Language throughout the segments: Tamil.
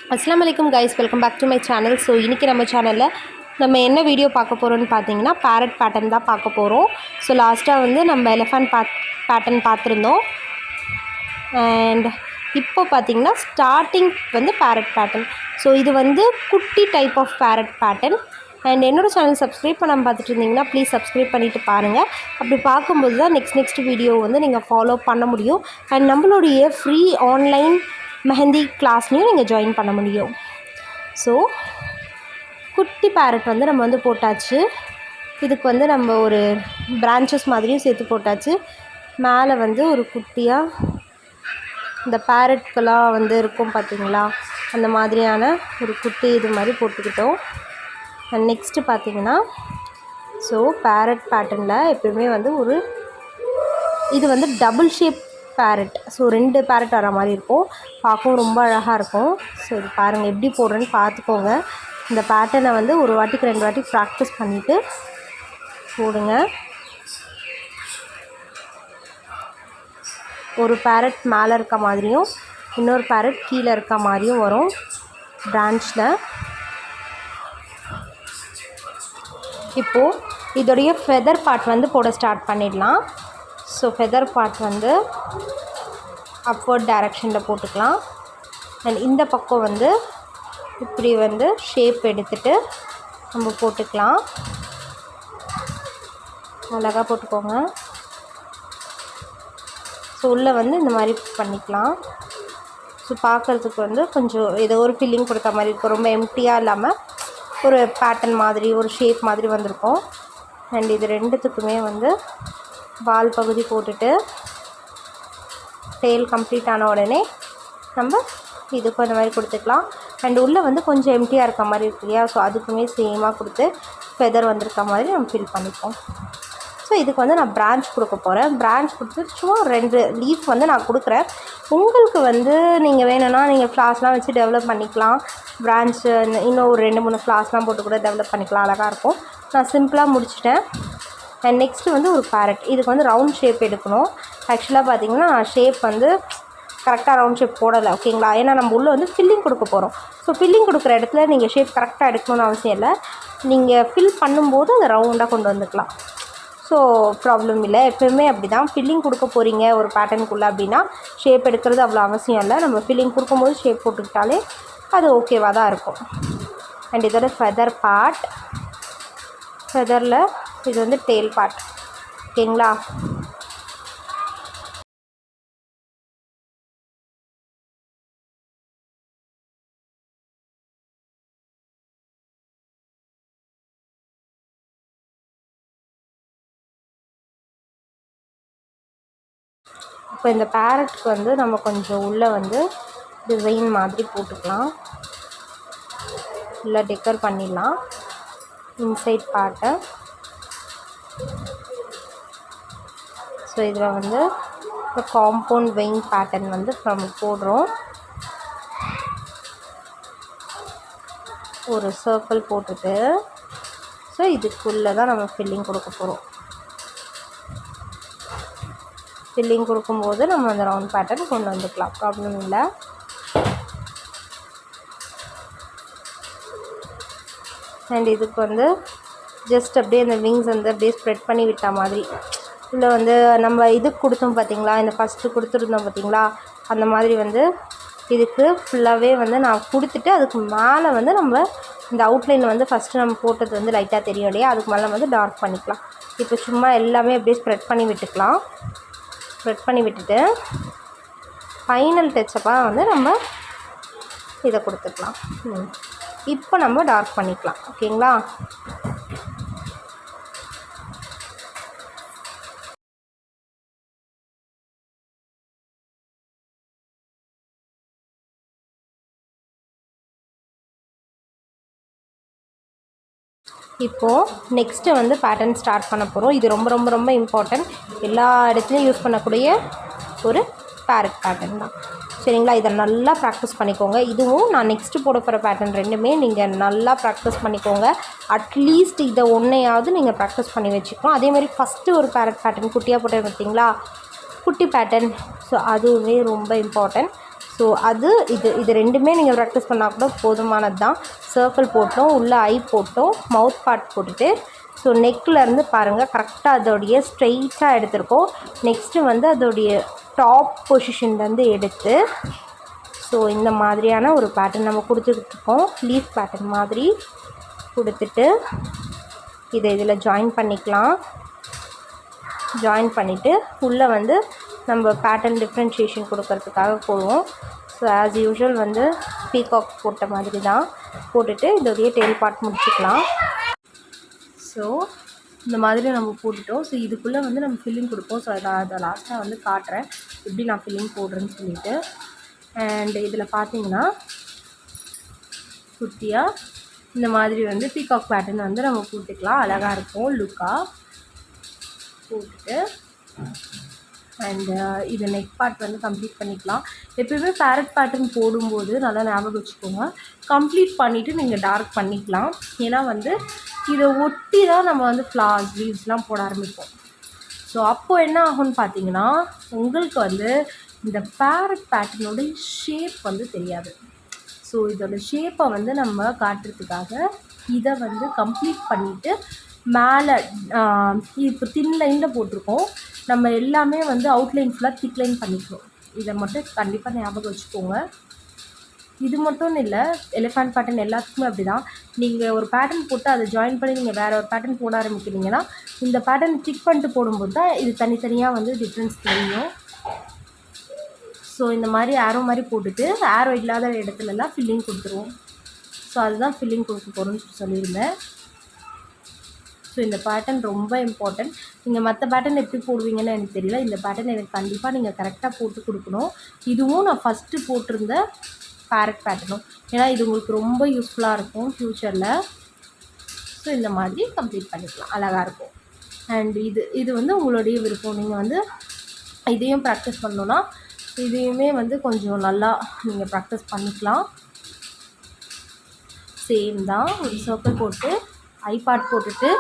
अस्सलाम वालेकुम guys, welcome back to my channel. So இன்றைக்கி நம்ம சேனலில் நம்ம என்ன வீடியோ பார்க்க போகிறோம்னு பார்த்தீங்கன்னா பேரட் பேட்டர்ன் தான் பார்க்க போகிறோம். ஸோ லாஸ்ட்டாக வந்து நம்ம எலிஃபண்ட் பேட்டர்ன் பார்த்துருந்தோம். அண்ட் இப்போ பார்த்திங்கன்னா ஸ்டார்டிங் வந்து பேரட் பேட்டர்ன். ஸோ இது வந்து குட்டி type of parrot pattern. And என்னோடய சேனல் சப்ஸ்கிரைப் பண்ணாமல் பார்த்துட்டு இருந்தீங்கன்னா ப்ளீஸ் சப்ஸ்கிரைப் பண்ணிவிட்டு பாருங்கள். அப்படி பார்க்கும்போது தான் நெக்ஸ்ட் வீடியோ வந்து நீங்கள் ஃபாலோ பண்ண முடியும். அண்ட் நம்மளுடைய ஃப்ரீ ஆன்லைன் மெஹந்தி கிளாஸ்லையும் நீங்கள் ஜாயின் பண்ண முடியும். ஸோ குட்டி பேரட் வந்து நம்ம வந்து போட்டாச்சு. இதுக்கு வந்து நம்ம ஒரு பிரான்ச்சஸ் மாதிரியும் சேர்த்து போட்டாச்சு. மேலே வந்து ஒரு குட்டியாக இந்த பேரட்கெல்லாம் வந்து இருக்கும் பார்த்திங்களா, அந்த மாதிரியான ஒரு குட்டி இது மாதிரி போட்டுக்கிட்டோம். அண்ட் நெக்ஸ்ட்டு பார்த்திங்கன்னா ஸோ பேரட் பேட்டர்னில் எப்பயுமே வந்து ஒரு இது வந்து double shape parrot. So 2 parrot வர மாதிரி இருக்கும், பார்க்கவும் ரொம்ப அழகாக இருக்கும். ஸோ இது பாருங்கள் எப்படி போடுறேன்னு பார்த்துக்கோங்க. இந்த பேட்டர்னை வந்து ஒரு வாட்டிக்கு 2 வாட்டி ப்ராக்டிஸ் பண்ணிவிட்டு போடுங்க. ஒரு பேரட் மேலே இருக்க மாதிரியும் இன்னொரு பேரட் கீழே இருக்க மாதிரியும் வரும் பிரான்ச்சில். இப்போது இதோடைய ஃபெதர் பார்ட் வந்து போட ஸ்டார்ட் பண்ணிடலாம். ஸோ ஃபெதர் பார்ட் வந்து அப்வர்ட் டைரக்ஷனில் போட்டுக்கலாம். அண்ட் இந்த பக்கம் வந்து இப்படி வந்து ஷேப் எடுத்துகிட்டு நம்ம போட்டுக்கலாம். அழகாக போட்டுக்கோங்க. ஸோ உள்ளே வந்து இந்த மாதிரி பண்ணிக்கலாம். ஸோ பார்க்குறதுக்கு வந்து கொஞ்சம் ஏதோ ஒரு ஃபீலிங் கொடுத்த மாதிரி இருக்கும், ரொம்ப எம்டியாக இல்லாமல் ஒரு பேட்டர்ன் மாதிரி ஒரு ஷேப் மாதிரி வந்திருக்கும். அண்ட் இது ரெண்டுத்துக்குமே வந்து வால் பகுதி போட்டுட்டு டெயில் கம்ப்ளீட் ஆன உடனே நம்ம இதுக்கும் அந்த மாதிரி கொடுத்துக்கலாம். அண்ட் உள்ளே வந்து கொஞ்சம் எம்டியாக இருக்க மாதிரி இருக்கு இல்லையா, ஸோ அதுக்குமே சேமாக கொடுத்து ஃபெதர் வந்திருக்க மாதிரி நம்ம ஃபில் பண்ணிப்போம். ஸோ இதுக்கு வந்து நான் பிரான்ச் கொடுக்க போகிறேன். பிரான்ச் கொடுத்து சும்மா 2 லீஃப் வந்து நான் கொடுக்குறேன். உங்களுக்கு வந்து நீங்கள் வேணும்னா நீங்கள் ஃப்ளார்ஸ்லாம் வச்சு டெவலப் பண்ணிக்கலாம். பிரான்ச்சு இன்னும் ஒரு 2-3 ஃப்ளார்ஸ்லாம் போட்டு கூட டெவலப் பண்ணிக்கலாம், அழகாக இருக்கும். நான் சிம்பிளாக முடிச்சிட்டேன். அண்ட் நெக்ஸ்ட்டு வந்து ஒரு பேரட். இதுக்கு வந்து ரவுண்ட் ஷேப் எடுக்கணும். ஆக்சுவலாக பார்த்திங்கன்னா ஷேப் வந்து கரெக்டாக ரவுண்ட் ஷேப் போடலை, ஓகேங்களா. ஏன்னா நம்ம உள்ளே வந்து ஃபில்லிங் கொடுக்க போகிறோம். ஸோ ஃபில்லிங் கொடுக்குற இடத்துல நீங்கள் ஷேப் கரெக்டாக எடுக்கணும்னு அவசியம் இல்லை. நீங்கள் ஃபில் பண்ணும்போது அதை ரவுண்டாக கொண்டு வந்துக்கலாம். ஸோ ப்ராப்ளம் இல்லை. எப்போயுமே அப்படி தான் ஃபில்லிங் கொடுக்க போகிறீங்க ஒரு பேட்டர்னுக்குள்ளே அப்படின்னா ஷேப் எடுக்கிறது அவ்வளோ அவசியம் இல்லை. நம்ம ஃபில்லிங் கொடுக்கும்போது ஷேப் போட்டுக்கிட்டாலே அது ஓகேவாக தான் இருக்கும். அண்ட் இதோட ஃபெதர் பார்ட், ஃபெதரில் இது வந்து டெயில் பார்ட், ஓகேங்களா. இப்போ இந்த பேரட்க்கு வந்து நம்ம கொஞ்சம் உள்ளே வந்து டிசைன் மாதிரி போட்டுக்கலாம். ஃபுல்லாக டெக்கர் பண்ணிடலாம் இன்சைட் பார்ட்டை. ஸோ இதில் வந்து இந்த காம்பவுண்ட் வெயின் பேட்டர்ன் வந்து நம்ம போடுறோம். ஒரு சர்க்கிள் போட்டுட்டு ஸோ இதுக்குள்ளே தான் நம்ம ஃபில்லிங் கொடுக்க போகிறோம். ஃபில்லிங் கொடுக்கும்போது நம்ம அந்த ரவுண்ட் பேட்டர்ன் கொண்டு வந்துக்கலாம், ப்ராப்ளம் இல்லை. அண்ட் இதுக்கு வந்து ஜஸ்ட் அப்படியே அந்த விங்ஸ் வந்து அப்படியே ஸ்ப்ரெட் பண்ணி விட்ட மாதிரி இல்லை வந்து நம்ம இதுக்கு கொடுத்தோம் பார்த்திங்களா, இந்த ஃபஸ்ட்டு கொடுத்துருந்தோம் பார்த்திங்களா, அந்த மாதிரி வந்து இதுக்கு ஃபுல்லாகவே வந்து நான் கொடுத்துட்டு அதுக்கு மேலே வந்து நம்ம இந்த அவுட்லைன் வந்து ஃபஸ்ட்டு நம்ம போட்டது வந்து லைட்டாக தெரியும் இல்லையா, அதுக்கு மேலே வந்து டார்க் பண்ணிக்கலாம். இப்போ சும்மா எல்லாமே அப்படியே ஸ்ப்ரெட் பண்ணி விட்டுக்கலாம். ஸ்ப்ரெட் பண்ணி விட்டுட்டு ஃபைனல் டச்சப்பாக வந்து நம்ம இதை கொடுத்துக்கலாம். இப்போ நம்ம டார்க் பண்ணிக்கலாம், ஓகேங்களா. இப்போது நெக்ஸ்ட்டு வந்து பேட்டர்ன் ஸ்டார்ட் பண்ண போகிறோம். இது ரொம்ப ரொம்ப ரொம்ப இம்பார்ட்டன்ட், எல்லா இடத்துலையும் யூஸ் பண்ணக்கூடிய ஒரு பேரட் பேட்டர்ன் தான், சரிங்களா. இதை நல்லா ப்ராக்டிஸ் பண்ணிக்கோங்க. இதுவும் நான் நெக்ஸ்ட்டு போட போகிற பேட்டர்ன் ரெண்டுமே நீங்கள் நல்லா ப்ராக்டிஸ் பண்ணிக்கோங்க. அட்லீஸ்ட் இதை ஒன்றையாவது நீங்கள் ப்ராக்டிஸ் பண்ணி வச்சுக்கணும். அதேமாதிரி ஃபஸ்ட்டு ஒரு பேரட் பேட்டர்ன் குட்டியாக போட்டேன் பார்த்தீங்களா, குட்டி பேட்டர்ன். ஸோ அதுவுமே ரொம்ப இம்பார்ட்டன்ட். ஸோ அது இது ரெண்டுமே நீங்கள் ப்ராக்டிஸ் பண்ணால் கூட போதுமானது தான். சர்க்கிள் போட்டோம், உள்ளே ஐ போட்டோம், மவுத் பார்ட் போட்டுட்டு ஸோ நெக்கிலேருந்து பாருங்கள் கரெக்டாக அதோடைய ஸ்ட்ரெயிட்டாக எடுத்திருக்கோம். நெக்ஸ்ட்டு வந்து அதோடைய டாப் பொசிஷன்லேருந்து எடுத்து ஸோ இந்த மாதிரியான ஒரு பேட்டர்ன் நம்ம கொடுத்துட்ருக்கோம். லீஃப் பேட்டர்ன் மாதிரி கொடுத்துட்டு இதை இதில் ஜாயின் பண்ணிக்கலாம். ஜாயின் பண்ணிவிட்டு உள்ளே வந்து நம்ம பேட்டர்ன் டிஃப்ரென்ஷியேஷன் கொடுக்கறதுக்காக போடுவோம். ஸோ ஆஸ் யூஷுவல் வந்து பீகாக் போட்ட மாதிரி தான் போட்டுட்டு இதோடைய டெயில் பார்ட் முடிச்சுக்கலாம். ஸோ இந்த மாதிரி நம்ம போட்டுட்டோம். ஸோ இதுக்குள்ளே வந்து நம்ம ஃபில்லிங் கொடுப்போம். ஸோ அதை லாஸ்ட்டாக வந்து காட்டுறேன் எப்படி நான் ஃபில்லிங் போடுறேன்னு சொல்லிவிட்டு. அண்ட் இதில் பார்த்தீங்கன்னா குட்டியாக இந்த மாதிரி வந்து பீகாக் பேட்டர்ன் வந்து நம்ம போட்டுக்கலாம். அழகாக இருக்கும் லுக்காக போட்டுட்டு. அண்டு இது நெக் பார்ட் வந்து கம்ப்ளீட் பண்ணிக்கலாம். எப்போயுமே பேரட் பேட்டர்ன் போடும்போது நல்லா ஞாபகம் வச்சுக்கோங்க, கம்ப்ளீட் பண்ணிவிட்டு நீங்கள் டார்க் பண்ணிக்கலாம். ஏன்னா வந்து இதை ஒட்டி தான் நம்ம வந்து ஃப்ளார்ஸ் லீவ்ஸ்லாம் போட ஆரம்பிப்போம். ஸோ அப்போது என்ன ஆகும்னு பார்த்தீங்கன்னா உங்களுக்கு வந்து இந்த பேரட் பேட்டர்னோட ஷேப் வந்து தெரியாது. ஸோ இதோட ஷேப்பை வந்து நம்ம காட்டுறதுக்காக இதை வந்து கம்ப்ளீட் பண்ணிவிட்டு மேலே இப்போ தின் லைனில் போட்டிருக்கோம், நம்ம எல்லாமே வந்து அவுட்லைன் ஃபுல்லாக திக் லைன் பண்ணிக்கிறோம். இதை மட்டும் கண்டிப்பாக ஞாபகம் வச்சுக்கோங்க. இது மட்டும் இல்லை, எலிஃபண்ட் பேட்டர்ன் எல்லாத்துக்குமே அப்படி தான். நீங்கள் ஒரு பேட்டர்ன் போட்டு அதை ஜாயின் பண்ணி நீங்கள் வேறு ஒரு பேட்டர்ன் போட ஆரம்பிக்கிறீங்கன்னா இந்த பேட்டர்ன் டிக் பண்ணிட்டு போடும்போது தான் இது தனித்தனியாக வந்து டிஃப்ரென்ஸ் தெரியும். ஸோ இந்த மாதிரி ஆரோ மாதிரி போட்டுட்டு ஆரோ இல்லாத இடத்துலலாம் ஃபில்லிங் கொடுத்துருவோம். ஸோ அதுதான் ஃபில்லிங் கொடுக்க போகிறோன்னு சொல்லியிருந்தேன். ஸோ இந்த பேட்டர்ன் ரொம்ப இம்பார்ட்டன்ட். நீங்கள் மற்ற பேட்டர்ன் எப்படி போடுவீங்கன்னு எனக்கு தெரியல, இந்த பேட்டர்ன் எனக்கு கண்டிப்பாக நீங்கள் கரெக்டாக போட்டு கொடுக்கணும். இதுவும் நான் ஃபஸ்ட்டு போட்டிருந்த பேரட் பேட்டர்னும், ஏன்னா இது உங்களுக்கு ரொம்ப யூஸ்ஃபுல்லாக இருக்கும் ஃப்யூச்சரில். ஸோ இந்த மாதிரி கம்ப்ளீட் பண்ணிக்கலாம், அழகாக இருக்கும். அண்ட் இது வந்து உங்களுடைய விருப்பம். நீங்கள் வந்து இதையும் ப்ராக்டிஸ் பண்ணணுன்னா இதையுமே வந்து கொஞ்சம் நல்லா நீங்கள் ப்ராக்டிஸ் பண்ணிக்கலாம். சேம் தான், ஒரு சர்க்கிள் போட்டு ஐ பார்ட் போட்டுட்டு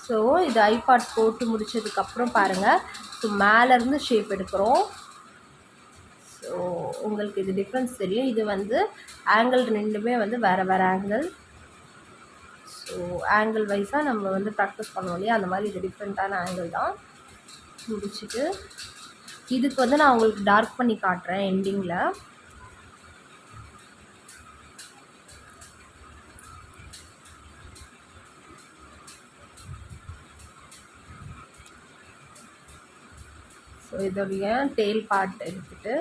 ஸோ இது ஐ பார்ட் போட்டு முடித்ததுக்கப்புறம் பாருங்கள், ஸோ மேலேருந்து ஷேப் எடுக்கிறோம். ஸோ உங்களுக்கு இது டிஃப்ரென்ஸ் தெரியும். இது வந்து ஆங்கிள் ரெண்டுமே வந்து வேறு வேறு ஆங்கிள். ஸோ ஆங்கிள் வைஸாக நம்ம வந்து ப்ராக்டிஸ் பண்ணுவோம் இல்லையா, அந்த மாதிரி இது டிஃப்ரெண்ட்டான ஆங்கிள் தான். முடிச்சுட்டு இதுக்கு வந்து நான் உங்களுக்கு டார்க் பண்ணி காட்டுறேன் எண்டிங்கில். ஸோ இதோடைய டெயில் பார்ட் எடுத்துகிட்டு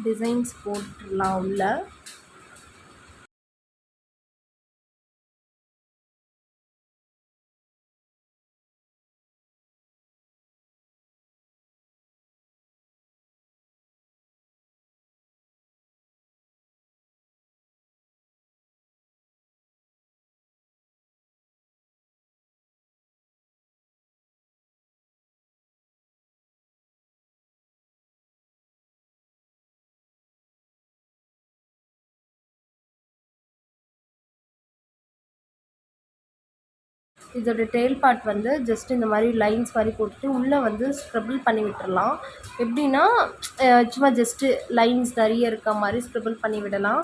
டிசைன்ஸ் போட்டுடலாம் உள்ள. இதோட டெயில் பார்ட் வந்து ஜஸ்ட் இந்த மாதிரி லைன்ஸ் மாதிரி போட்டுட்டு உள்ளே வந்து ஸ்க்ரபிள் பண்ணி விட்டுடலாம். எப்படின்னா சும்மா ஜஸ்ட்டு லைன்ஸ் நிறைய இருக்க மாதிரி ஸ்க்ரபிள் பண்ணி விடலாம்.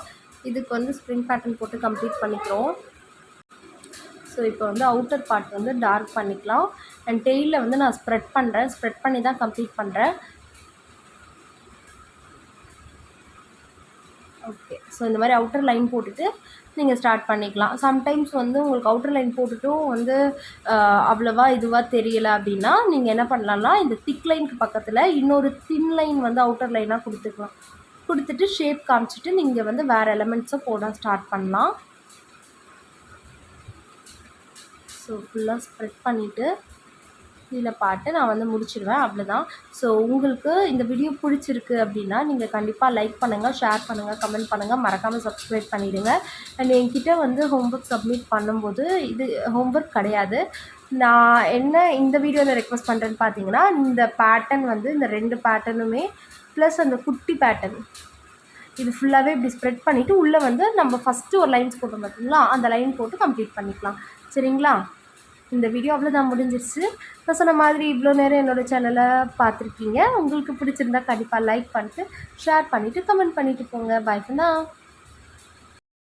இதுக்கு வந்து ஸ்ப்ரிங் பேட்டர்ன் போட்டு கம்ப்ளீட் பண்ணிக்கிறோம். ஸோ இப்போ வந்து அவுட்டர் பார்ட் வந்து டார்க் பண்ணிக்கலாம். அண்ட் டெயிலில் வந்து நான் ஸ்ப்ரெட் பண்ணி தான் கம்ப்ளீட் பண்ணுறேன். ஓகே, ஸோ இந்த மாதிரி அவுட்டர் லைன் போட்டுட்டு நீங்கள் ஸ்டார்ட் பண்ணிக்கலாம். சம்டைம்ஸ் வந்து உங்களுக்கு அவுட்டர் லைன் போட்டுட்டும் வந்து அவ்வளோவா இதுவாக தெரியலை அப்படின்னா நீங்கள் என்ன பண்ணலாம்னா இந்த திக் லைனுக்கு பக்கத்தில் இன்னொரு தின் லைன் வந்து அவுட்டர் லைனாக கொடுத்துக்கலாம். கொடுத்துட்டு ஷேப் காமிச்சிட்டு நீங்கள் வந்து வேறு எலமெண்ட்ஸை போட ஸ்டார்ட் பண்ணலாம். ஸோ ஃபுல்லாக ஸ்ப்ரெட் பண்ணிவிட்டு இதில் பாட்டு நான் வந்து முடிச்சிடுவேன், அவ்வளோதான். ஸோ உங்களுக்கு இந்த வீடியோ பிடிச்சிருக்கு அப்படின்னா நீங்கள் கண்டிப்பாக லைக் பண்ணுங்கள், ஷேர் பண்ணுங்கள், கமெண்ட் பண்ணுங்கள், மறக்காமல் சப்ஸ்கிரைப் பண்ணிவிடுங்க. அண்ட் என்கிட்ட வந்து ஹோம்ஒர்க் சப்மிட் பண்ணும்போது இது ஹோம்ஒர்க் கிடையாது. நான் என்ன இந்த வீடியோவில் ரெக்வஸ்ட் பண்ணுறேன்னு பார்த்தீங்கன்னா இந்த பேட்டர்ன் வந்து இந்த 2 பேட்டர்னுமே ப்ளஸ் அந்த குட்டி பேட்டர்ன் இது ஃபுல்லாகவே இப்படி ஸ்ப்ரெட் பண்ணிவிட்டு உள்ளே வந்து நம்ம ஃபஸ்ட்டு ஒரு லைன்ஸ் போட்டோம் பார்த்தீங்களா, அந்த லைன் போட்டு கம்ப்ளீட் பண்ணிக்கலாம். சரிங்களா? இந்த வீடியோ அவ்வளோதான் முடிஞ்சிருச்சு. நான் சொன்ன மாதிரி இவ்வளோ நேரம் என்னோடய சேனலை பார்த்துருக்கீங்க. உங்களுக்கு பிடிச்சிருந்தா கண்டிப்பாக லைக் பண்ணிட்டு ஷேர் பண்ணிவிட்டு கமெண்ட் பண்ணிவிட்டு போங்க. பாய் ஃபார் நவ்.